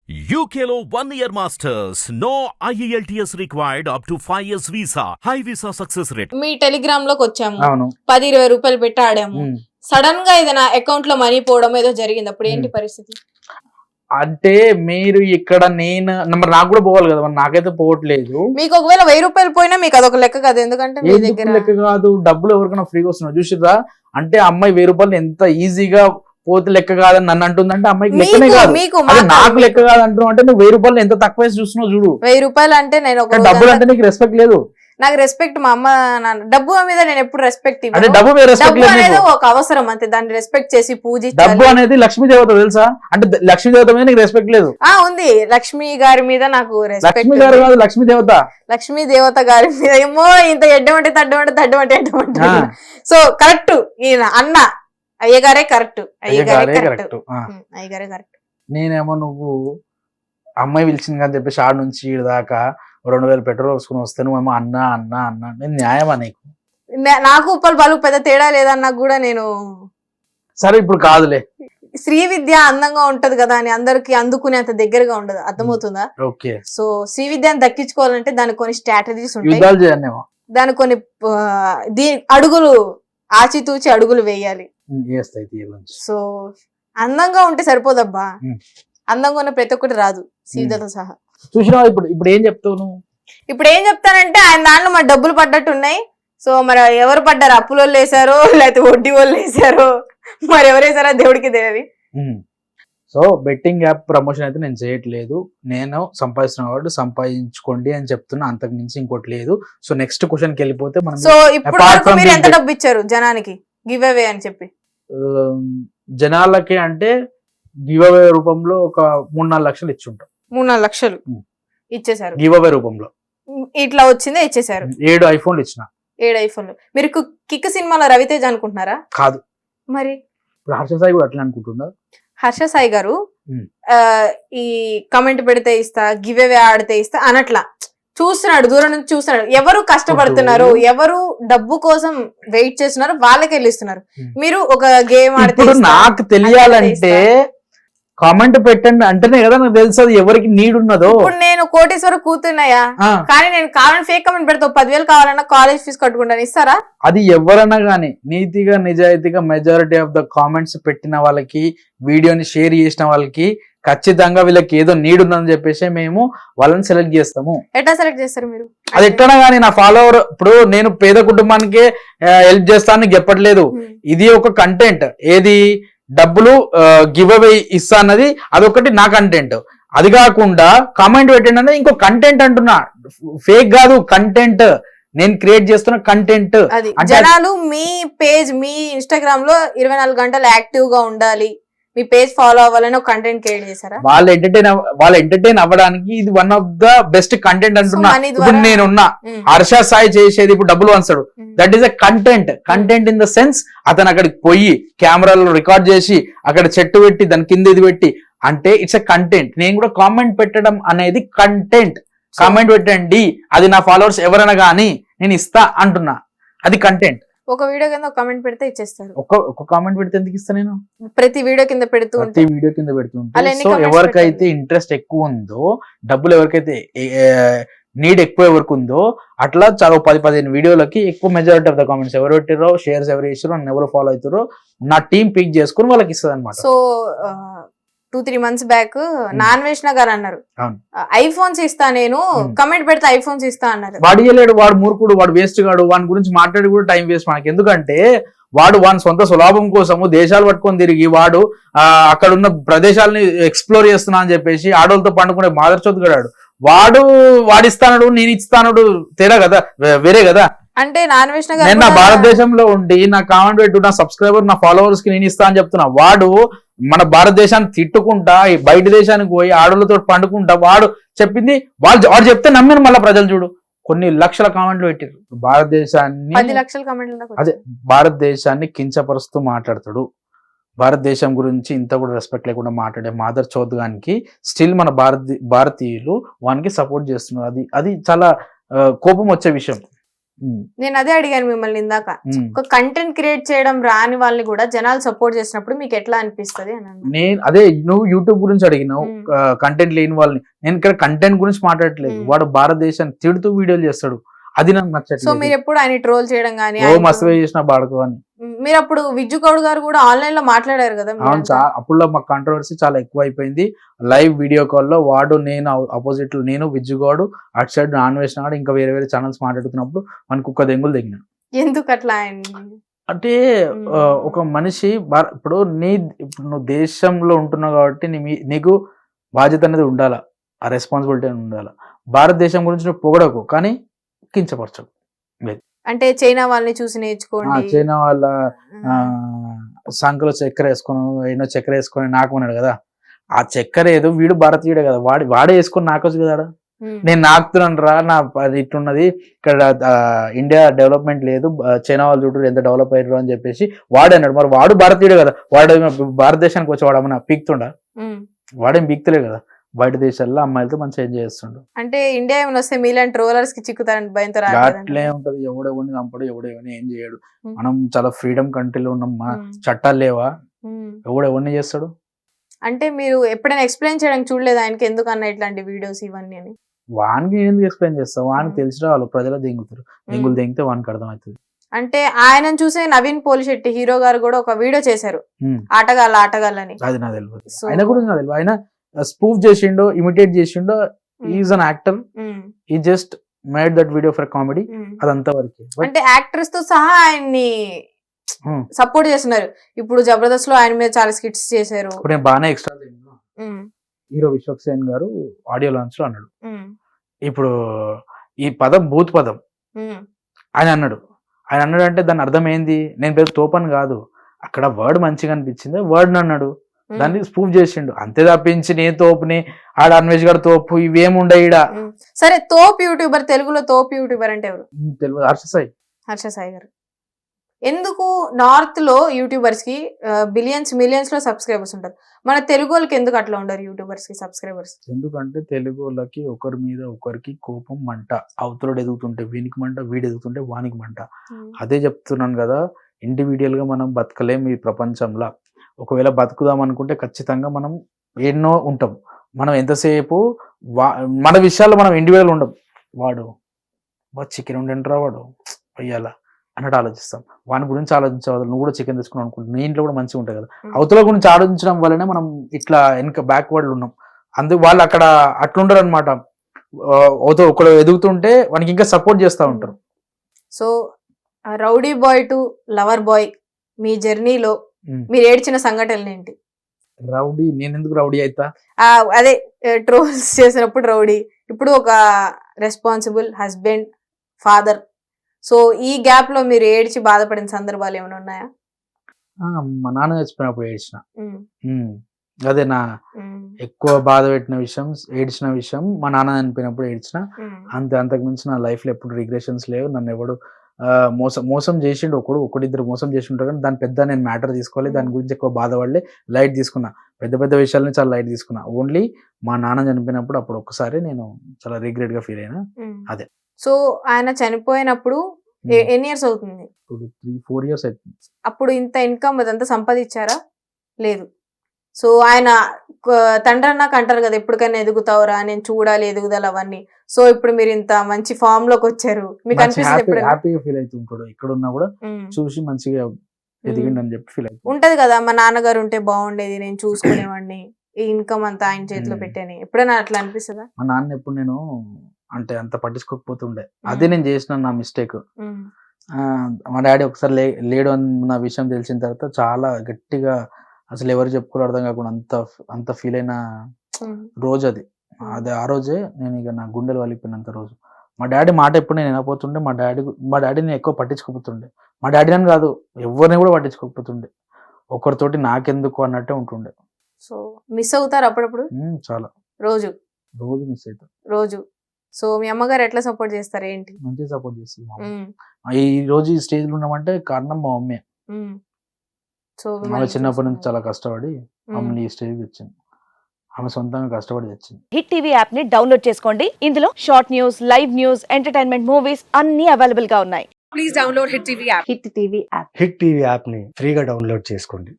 UKLO 1 year masters. No IELTS required up to 5 years visa. High visa success rate. Me Telegram లోకి వచ్చాము, అవును 10-20 రూపాయలు పెట్టి ఆడాము. ఉమ్. సడన్ గా ఏదైనా అకౌంట్ లో మనీ పోవడం ఏదో జరిగింది, అప్పుడు ఏంటి పరిస్థితి? అంటే మీరు ఇక్కడ మరి నాకు కూడా పోవాలి కదా, మరి నాకైతే పోవట్లేదు. మీకు ఒకవేళ 1000 రూపాయలు పోయినా మీకు అదొక లెక్క కాదు, ఎందుకంటే మీ ఎందుకు దగ్గర లెక్క కాదు, డబ్బులు ఎవరికైనా ఫ్రీగా వస్తున్నాయి చూసిరా. అంటే అమ్మాయి 1000 రూపాయలు ఎంత ఈజీగా పోతే లెక్క కాదని నన్ను అంటుందంటే అమ్మాయికి లెక్కనే కాదు. అదే నాకు లెక్క కాదు అంటున్నావు అంటే నువ్వు 1000 రూపాయలు ఎంత తక్కువ చూస్తున్నావు చూడు. 1000 రూపాయలు అంటే నేను ఒక డబ్బులు అంటే నీకు రెస్పెక్ట్ లేదు. నాకు రెస్పెక్ట్ మా అమ్మ నాన్న, డబ్బు మీద నేను ఎప్పుడు రెస్పెక్ట్ అంటే ఇవ్వను. డబ్బు మీద రెస్పెక్ట్ డబ్బు లేదు అనేది నీకు. ఒక అవసరం అంతే, దాన్ని రెస్పెక్ట్ చేసి డబ్బు పూజించాలి. అనేది లక్ష్మీ దేవత తెలుసా? అంటే లక్ష్మీ దేవత మీద నీకు రెస్పెక్ట్ లేదు. ఉంది, లక్ష్మి గారి మీద నాకు రెస్పెక్ట్. లక్ష్మీ గారు కాదు, లక్ష్మీ దేవత. లక్ష్మీ దేవత గారి మీద ఏమో ఇంత ఎడ్డమంటే తడ్డమంటే సో కరెక్ట్, ఈయన అన్న అయ్యగారే కరెక్ట్, అయ్యగారే కరెక్ట్. నేనేమో నువ్వు అమ్మాయి పిలిచింది అని చెప్పేసి ఆడ నుంచి ఈడ దాకా 2000 పెట్రోల్ వసుకుని వస్తే నువ్వేమో అన్నా అన్నా అన్నా, నేను న్యాయమా నీకు? నాకు ఉప్పల్ బాలు పెద్ద తేడా లేదన్నా కూడా నేను సరే ఇప్పుడు కాదులే. శ్రీ విద్య అందంగా ఉంటది కదా అని అందరికి అందుకునేంత దగ్గరగా ఉండదు, అర్థమవుతుందా? ఓకే. సో శ్రీ విద్యను దక్కించుకోవాలంటే దానికి కొన్ని స్ట్రాటజీస్ ఉంటాయి, యుద్ధాలు చేయాలేమో, దానికి కొన్ని అడుగులు ఆచితూచి అడుగులు వేయాలి. సో అందంగా ఉంటే సరిపోదబ్బా, అందంగా ఉన్న ప్రతి ఒక్కటి రాదు, సీతతో సహా. చూసినా ఇప్పుడు ఏం చెప్తావు నువ్వు? ఇప్పుడు ఏం చెప్తానంటే ఆయన దాంట్లో మరి డబ్బులు పడ్డట్టు ఉన్నాయి. సో మరి ఎవరు పడ్డారు, అప్పుల వాళ్ళు వేసారో లేకపోతే వడ్డీ వాళ్ళు వేసారో, మరి ఎవరు వేసారో దేవుడికి తెలియదు. సో బెట్టింగ్ యాప్ ప్రమోషన్ అయితే నేను చేయట్లేదు, నేను సంపాదిస్తున్న వాడు సంపాదించుకోండి అని చెప్తున్నా, అంతకు మించి ఇంకోటి లేదు. సో నెక్స్ట్ క్వశ్చన్ కి వెళ్ళిపోతే మనం. సో ఇప్పుడు వరకు మీరు ఎంత డబ్బు ఇచ్చారు జనానికి గివ్ అవే అని చెప్పి? జనాలకి అంటే గివ్ అవే రూపంలో ఒక 3-4 లక్షలు ఇచ్చుంటాం. 3-4 లక్షలు ఇచ్చేసారు గివ్ అవే రూపంలో. ఇట్లా వచ్చిందే ఇచ్చేసారు. 7 ఐఫోన్లు ఇచ్చిన. 7 ఐఫోన్లు. మీరు కిక్ సినిమాలో రవితేజ్ అనుకుంటున్నారా? కాదు. మరి ఇప్పుడు హర్ష సాయి కూడా అట్లా అనుకుంటున్నా. హర్ష సాయి గారు ఈ కమెంట్ పెడితే ఇస్తా, గివ్ అవే ఆడితే ఇస్తా అనట్లా చూస్తున్నాడు, దూరం నుంచి చూస్తున్నాడు. ఎవరు కష్టపడుతున్నారు, ఎవరు డబ్బు కోసం వెయిట్ చేస్తున్నారు వాళ్ళకి వెళ్ళిస్తున్నారు. మీరు ఒక గేమ్ ఆడితే నాకు తెలియాలంటే కామెంట్ పెట్టండి అంటేనే కదా నాకు తెలుసు ఎవరికి నీడ్ ఉన్నదో. ఇప్పుడు నేను కోటేశ్వర కూతున్నాయా, కానీ నేను కావాలని ఫేక్ కమెంట్ పెడతా 10,000 కావాలన్నా కాలేజ్ ఫీజు కట్టుకుంటాను, ఇస్తారా? అది ఎవరన్నా గానీ నీతిగా నిజాయితీగా మెజారిటీ ఆఫ్ ద కామెంట్స్ పెట్టిన వాళ్ళకి, వీడియోని షేర్ చేసిన వాళ్ళకి ఖచ్చితంగా వీళ్ళకి ఏదో నీడ్ ఉందని చెప్పేసి మేము వాళ్ళని సెలెక్ట్ చేస్తాము. ఎట్లా సెలెక్ట్ చేస్తారు మీరు? అది ఎట్లా గానీ నా ఫాలోవర్, ఇప్పుడు నేను పేద కుటుంబానికి హెల్ప్ చేస్తాను చెప్పట్లేదు. ఇది ఒక కంటెంట్, ఏది డబ్బులు గివ్ అవే ఇస్తా అన్నది అదొకటి నా కంటెంట్. అది కాకుండా కామెంట్ పెట్టండి అనేది ఇంకో కంటెంట్ అంటున్నా, ఫేక్ కాదు, కంటెంట్ నేను క్రియేట్ చేస్తున్న కంటెంట్. జనాలు మీ పేజ్, మీ ఇన్స్టాగ్రామ్ లో 24 గంటలు యాక్టివ్ గా ఉండాలి, మీ పేజ్ ఫాలో అవ్వాలని ఒక కంటెంట్ క్రియేట్ చేశారా? వాళ్ళు ఎంటర్టైన్ అవ్వడానికి ఇది one of the best content అంటున్నా. ఇప్పుడు నేనున్నా, హర్ష సాయి చేసేది ఇప్పుడు డబ్బులు వంచాడు, that is a content. Content in the sense అతను అక్కడికి పోయి కెమెరాలో రికార్డ్ చేసి అక్కడ చెట్టు పెట్టి దాని కింద ఇది పెట్టి అంటే ఇట్స్ ఎ కంటెంట్. నేను కూడా కామెంట్ పెట్టడం అనేది కంటెంట్. కామెంట్ పెట్టండి, అది నా ఫాలోవర్స్ ఎవరైనా కానీ నేను ఇస్తా అంటున్నా, అది కంటెంట్. ఒక వీడియో కింద కమెంట్ పెడితే ఇచ్చేస్తారు. ఒక కామెంట్ పెడితే ఎందుకు ఇస్తా నేను? ప్రతి వీడియో కింద పెడుతుంటే సో ఎవరికైతే ఇంట్రెస్ట్ ఎక్కువ ఉందో, డబ్బులు ఎవరికైతే నీడ్ ఎక్కువ ఎవరికి ఉందో అట్లా చాలా 10-15 వీడియోలకి ఎక్కువ మెజారిటీ ఆఫ్ ద కామెంట్స్ ఎవరు పెట్టారో, షేర్స్ ఎవరు చేసారో, నన్ను ఎవరు ఫాలో అవుతారో నా టీం పిక్ చేసుకుని వాళ్ళకి ఇస్తుంది అనమాట. సో 2-3 మంత్స్ బ్యాక్ నాన్ వేష్ణ గారు అన్నారు ఐఫోన్స్ ఇస్తా, నేను కమెంట్ పెడితే ఐఫోన్స్ ఇస్తా అన్నారు. వాడు ఇయ్యలేడు, వాడు మూర్ఖుడు, వాడు వేస్ట్ గాడు, వాడి గురించి మాట్లాడి కూడా టైం వేస్ట్ మనకి. ఎందుకంటే వాడు వాని సొంత సులాభం కోసము దేశాలు పట్టుకొని తిరిగి వాడు అక్కడ ఉన్న ప్రదేశాలని ఎక్స్ప్లోర్ చేస్తున్నా అని చెప్పేసి ఆడోళ్ళతో పండుకునే మాదర్చోత్ గడాడు. వాడిస్తానడు, నేను ఇస్తానడు, తేడా కదా, వేరే కదా. అంటే నాన్ వేష్ణ గారు నేను నా భారతదేశంలో ఉండి నా కామెంట్ పెట్టు, నా సబ్స్క్రైబర్, నా ఫాలోవర్స్ కి నేను ఇస్తా అని చెప్తున్నా. వాడు మన భారతదేశాన్ని తిట్టుకుంటా బయట దేశానికి పోయి ఆడోళ్ళతో పండుకుంటా వాడు చెప్పింది వాడు చెప్తే నమ్మిన మళ్ళీ ప్రజలు చూడు కొన్ని లక్షల కామెంట్లు పెట్టారు. భారతదేశాన్ని 10 లక్షల కామెంట్లు, అదే భారతదేశాన్ని కించపరుస్తూ మాట్లాడతాడు. భారతదేశం గురించి ఇంత కూడా రెస్పెక్ట్ లేకుండా మాట్లాడే మాదర్ చౌద్ గానికి స్టిల్ మన భారతీయులు వానికి సపోర్ట్ చేస్తున్నారు. అది చాలా కోపం వచ్చే విషయం. నేను అదే అడిగాను మిమ్మల్ని ఇందాక. ఉమ్. ఒక కంటెంట్ క్రియేట్ చేయడం రాని వాళ్ళని కూడా జనాలు సపోర్ట్ చేసినప్పుడు మీకు ఎట్లా అనిపిస్తది అని అన్నా. నేను అదే నువ్వు యూట్యూబ్ గురించి అడిగినావు, ఉమ్. కంటెంట్ లేని వాళ్ళని. నేను ఇక్కడ కంటెంట్ గురించి మాట్లాడట్లేదు. ఉమ్. వాడు భారతదేశాన్ని తిడుతూ వీడియోలు చేస్తాడు, అది నాకు సో నచ్చట్లేదు. మీరు ఎప్పుడు ఆయన ట్రోల్ చేయడం కానీ ఓ మస్తుగా చేసిన బాడకు అని. మీరు అప్పుడు విజ్జు గౌడ్ గారు కూడా ఆన్లైన్ లో మాట్లాడారు కదా అవును, అప్పుడు మాకు కాంట్రవర్సీ చాలా ఎక్కువ అయిపోయింది. లైవ్ వీడియో కాల్లో వాడు నేను ఆపోజిట్ లో నేను విజ్జుగౌడు అటు సైడ్ నాన్ వెజ్ నాడు ఇంకా వేరే వేరే ఛానల్స్ మాట్లాడుతున్నప్పుడు మనకు కుక్క దెంగులు దిగిన. ఎందుకు అట్లా ఆయన అంటే ఒక మనిషి ఇప్పుడు ఇప్పుడు నువ్వు దేశంలో ఉంటున్నావు కాబట్టి నీకు బాధ్యత అనేది ఉండాలా, ఆ రెస్పాన్సిబిలిటీ అనేది ఉండాలా. భారతదేశం గురించి నువ్వు పొగడకు కానీ కించపరచకు. అంటే చైనా వాళ్ళని చూసి నేర్చుకోండి. చైనా వాళ్ళ సంకలో చక్కెర వేసుకొని ఎన్నో చక్కెర వేసుకొని నాకున్నాడు కదా, ఆ చక్కెర ఏదో వీడు భారతీయుడే కదా, వాడే వేసుకొని నాకొచ్చు కదా. నేను నాకుతున్నాను రా, నా ఇట్లున్నది ఇక్కడ ఇండియా డెవలప్మెంట్ లేదు, చైనా వాళ్ళు చూడు ఎంత డెవలప్ అయ్యారు అని చెప్పేసి వాడే అన్నాడు. మరి వాడు భారతీయుడే కదా, వాడు భారతదేశానికి వచ్చి వాడు ఏమన్నా పీక్తుండా? వాడేం పీక్తలే కదా, బయట దేశాల్లో అమ్మాయిలతో మంచిగా ఎంజాయ్ చేస్తుండు. అంటే ఇండియా ఏమైనా వస్తే మీలాంటి ట్రోలర్స్ కి చిక్కుతారని భయంతో అట్లే ఉంటది. ఎవడెవడిని చంపడు, ఎవడెవడిని ఏం చేయడు. మనం చాలా ఫ్రీడమ్ కంట్రీలో ఉన్నాం, మన చట్టాలు లేవా, ఎవడెవడిని చేస్తాడు. అంటే మీరు ఎప్పుడైనా ఎక్స్ప్లెయిన్ చేయడానికి చూడలేదు ఆయనకి ఎందుకు అన్న ఇట్లాంటి వీడియోస్ ఇవన్నీ అని? వానికి ఎందుకు ఎక్స్ప్లెయిన్ చేస్తావు, వానికి తెలిసిన వాళ్ళు ప్రజలు దెంగుతారు, దెంగులు దెంగితే వానికి అర్థమవుతుంది. అంటే ఆయనను చూసే నవీన్ పోలిశెట్టి హీరో గారు కూడా ఒక వీడియో చేశారు, ఆటగాళ్ళని. అది నాకు తెలియదు, ఆయన గురించి నాకు తెలియదు. ఆయన స్పూఫ్ చేసిండో ఇమిటేట్ చేసిండో, ఈజ్ అన్ యాక్టర్, ఈ just made that video for comedy, అదంతా వరకు. అంటే యాక్టర్స్ తో సహా ఆయన్ని సపోర్ట్ చేస్తున్నారు. ఇప్పుడు జబర్దస్త్ లో ఆయన మీద చాలా స్కిట్స్ చేశారు. ఇప్పుడు నేను బాగానే ఎక్స్ట్రా హీరో విశ్వక్సేన్ గారు ఆడియో లాంచ్ లో అన్నాడు, ఇప్పుడు ఈ పదం భూత్ పదం ఆయన అన్నాడు. ఆయన అన్నాడు అంటే దాని అర్థం ఏంది, నేను పేరు తోపని కాదు, అక్కడ వర్డ్ మంచిగా అనిపించింది వర్డ్ అన్నాడు, దాన్ని ప్రూఫ్ చేసిండు. అంతే తప్పించి నేను తోపుని ఆడ అన్వేష్ గారు తోపు ఇవేమి ఉండయి. సరే, తోపు యూట్యూబర్, తెలుగులో తోపు యూట్యూబర్ అంటే ఎవరు? తెలియదు. హర్ష సాయి గారు. ఎందుకు నార్త్ లో యూట్యూబర్స్ కి మిలియన్స్ లో సబ్స్క్రైబర్స్ ఉంటారు, మన తెలుగు వాళ్ళకి ఎందుకు అట్లా ఉండరు యూట్యూబర్స్ కి సబ్స్క్రైబర్స్? ఎందుకంటే తెలుగు వాళ్ళకి ఒకరి మీద ఒకరికి కోపం మంట, అవతలడు ఎదుగుతుంటే వీనికి మంట, వీడు ఎదుగుతుంటే వానికి మంట. అదే చెప్తున్నాను కదా, ఇండివిజువల్ గా మనం బతకలేం ఈ ప్రపంచంలో. ఒకవేళ బతుకుదాం అనుకుంటే ఖచ్చితంగా మనం ఎన్నో ఉంటాం. మనం ఎంతసేపు మన విషయాల్లో మనం ఇండివిజువల్ ఉండం. వాడు చికెన్ ఉండంటారా వాడు అయ్యాలా అన్నట్టు ఆలోచిస్తాం. వాని గురించి ఆలోచించవద్దు, నువ్వు కూడా చికెన్ తెచ్చుకున్నావు అనుకుంటా, నీ ఇంట్లో కూడా మంచిగా ఉంటుంది కదా. అవతల గురించి ఆలోచించడం వల్లనే మనం ఇట్లా వెనక బ్యాక్వర్డ్ ఉన్నాం. అందుకు వాళ్ళు అక్కడ అట్లుండరు అనమాట. ఒకరు ఎదుగుతుంటే వానికి ఇంకా సపోర్ట్ చేస్తూ ఉంటారు. So rowdy boy to lover boy మీ జర్నీలో మీరు ఏడ్చిన సంఘటనలు ఏంటి? రౌడీ నేను ఎందుకు రౌడీ అవుతా? అదే ట్రోల్స్ చేసినప్పుడు రౌడీ, ఇప్పుడు ఒక రెస్పాన్సిబుల్ హస్బెండ్, ఫాదర్. సో ఈ గ్యాప్ లో మీరు ఏడ్చి బాధపడిన సందర్భాలు ఏమైనా ఉన్నాయా? మా నాన్న చచ్చిపోయినప్పుడు ఏడ్చిన. అదే నా ఎక్కువ బాధ పెట్టిన విషయం, ఏడ్చిన విషయం మా నాన్న చనిపోయినప్పుడు ఏడ్చిన. అంతకు మించి నా లైఫ్ లో ఎప్పుడు రిగ్రెషన్స్ లేవు. నన్ను ఎవడు మోసం చేసిండు, ఒకడిద్దరు మోసం చేసి ఉంటారు, కానీ దాని పెద్ద నేను మ్యాటర్ తీసుకోవాలి, దాని గురించి ఎక్కువ బాధపడలే, లైట్ తీసుకున్నా. పెద్ద విషయాలని చాలా లైట్ తీసుకున్నా. ఓన్లీ మా నాన్న చనిపోయినప్పుడు అప్పుడు ఒక్కసారి నేను చాలా రిగ్రెట్ గా ఫీల్ అయినా. అదే. సో ఆయన చనిపోయినప్పుడు ఎన్ని ఇయర్స్ అవుతుంది? 3-4 years అవుతుంది. అప్పుడు ఇంత ఇన్కమ్ అదంతా సంపాదించారా? లేదు. సో ఆయన తండ్రి అన్నాక అంటారు కదా, ఎప్పటికైనా ఎదుగుతావురా, నేను చూడాలి ఎదుగుదల అవన్నీ. సో ఇప్పుడు మీరు ఇంత మంచి ఫామ్ లోకి వచ్చారు, మీకు అనిపిస్తుంది? హ్యాపీగా ఫీల్ అవుతుంటాడు, ఇక్కడ ఉన్నా కూడా చూసి మంచిగా ఎదిగిండని చెప్పి ఫీల్ అవుతుంది. ఉంటది కదా, మా నాన్నగారు ఉంటే బాగుండేది, నేను చూసుకునేవాడిని, ఈ ఇన్కమ్ అంతా ఆయన చేతిలో పెట్టాను. ఎప్పుడైనా అట్లా అనిపిస్తుందా? మా నాన్న ఎప్పుడు నేను అంటే అంత పట్టించుకోకపోతుండే, అదే నేను చేసిన నా మిస్టేక్. మా డాడీ ఒకసారి లేడు అన్న విషయం తెలిసిన తర్వాత చాలా గట్టిగా, అసలు ఎవరు చెప్పుకోవడం అర్థం కాకుండా అంత ఫీల్ అయిన రోజు అది. ఆ రోజే నేను ఇక నా గుండెలు వలిపోయినంత రోజు. మా డాడీ మాట ఎప్పుడు నేను వినకపోతుండే, మా డాడీని ఎక్కువ పట్టించుకోకపోతుండే. మా డాడీ అని కాదు, ఎవరిని కూడా పట్టించుకోకపోతుండే, ఒకరితోటి నాకెందుకు అన్నట్టే ఉంటుండే. సో మిస్ అవుతారు అప్పుడప్పుడు? చాలా, రోజు మిస్ అవుతారు రోజు. సో మీ అమ్మగారు ఎట్లా సపోర్ట్ చేస్తారు ఏంటి? మంచిగా సపోర్ట్ చేస్తుంది. ఈ రోజు ఈ స్టేజ్ లో ఉన్నామంటే కారణం మా మమ్మీ. సో చిన్నప్పటి నుంచి చాలా కష్టపడి మమ్మల్ని ఈ స్టేజ్ వచ్చింది. ఆమె సొంతంగా కష్టపడి తెచ్చింది. హిట్ టీవీ యాప్ ని డౌన్లోడ్ చేసుకోండి. ఇందులో short news, live news, entertainment movies అన్ని అవైలబుల్ గా ఉన్నాయి. హిట్ టీవీ యాప్ని ఫ్రీగా డౌన్లోడ్ చేసుకోండి.